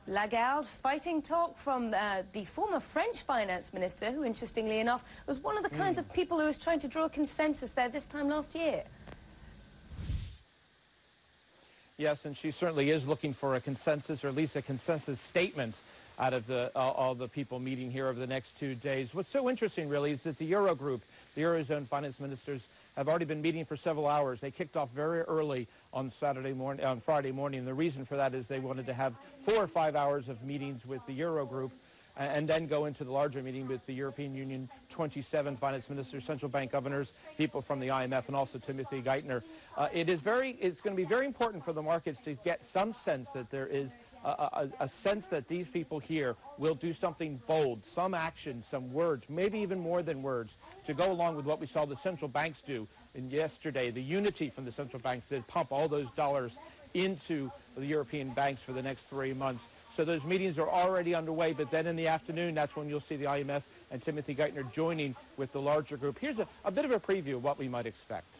Lagarde fighting talk from the former French finance minister, who, interestingly enough, was one of the kinds of people who was trying to draw a consensus there this time last year. Yes, and she certainly is looking for a consensus, or at least a consensus statement out of all the people meeting here over the next 2 days. What's so interesting, really, is that the Eurogroup, the Eurozone finance ministers, have already been meeting for several hours. They kicked off very early on Friday morning. And the reason for that is they wanted to have 4 or 5 hours of meetings with the Eurogroup and then go into the larger meeting with the European Union 27 finance ministers, central bank governors, people from the IMF, and also Timothy Geithner. It's going to be very important for the markets to get some sense that there is a sense that these people here will do something bold, some action, some words, maybe even more than words, to go along with what we saw the central banks do yesterday. The unity from the central banks did pump all those dollars into the European banks for the next 3 months. So those meetings are already underway, but then in the afternoon, that's when you'll see the IMF and Timothy Geithner joining with the larger group. Here's a bit of a preview of what we might expect.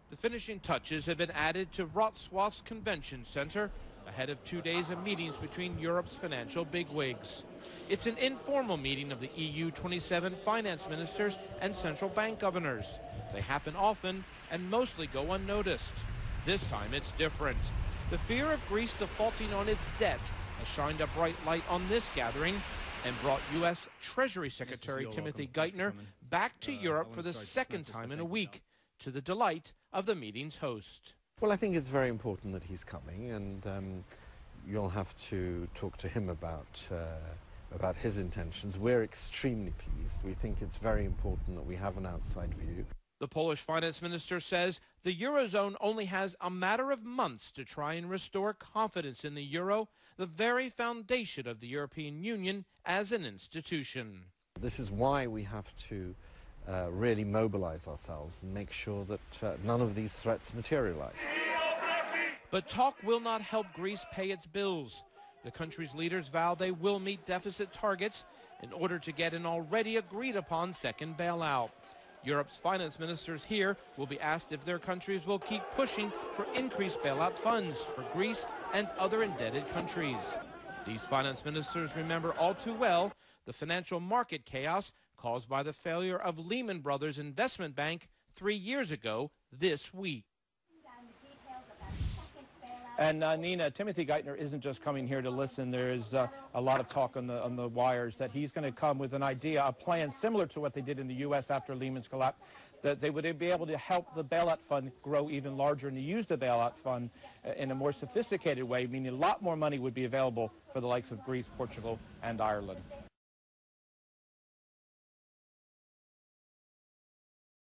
The finishing touches have been added to Wrocław's Convention Center ahead of 2 days of meetings between Europe's financial bigwigs. It's an informal meeting of the EU 27 finance ministers and central bank governors. They happen often and mostly go unnoticed. This time it's different. The fear of Greece defaulting on its debt has shined a bright light on this gathering and brought U.S. Treasury Secretary Timothy Geithner back to Europe for the second time in a week, to the delight of the meeting's host. Well, I think it's very important that he's coming, and you'll have to talk to him about his intentions. We're extremely pleased. We think it's very important that we have an outside view. The Polish finance minister says the Eurozone only has a matter of months to try and restore confidence in the euro, the very foundation of the European Union as an institution. This is why we have to really mobilize ourselves and make sure that none of these threats materialize. But talk will not help Greece pay its bills. The country's leaders vow they will meet deficit targets in order to get an already agreed upon second bailout. Europe's finance ministers here will be asked if their countries will keep pushing for increased bailout funds for Greece and other indebted countries. These finance ministers remember all too well the financial market chaos caused by the failure of Lehman Brothers Investment Bank 3 years ago this week. And Nina, Timothy Geithner isn't just coming here to listen. There is a lot of talk on the wires that he's going to come with an idea, a plan similar to what they did in the U.S. after Lehman's collapse, that they would be able to help the bailout fund grow even larger and to use the bailout fund in a more sophisticated way, meaning a lot more money would be available for the likes of Greece, Portugal, and Ireland.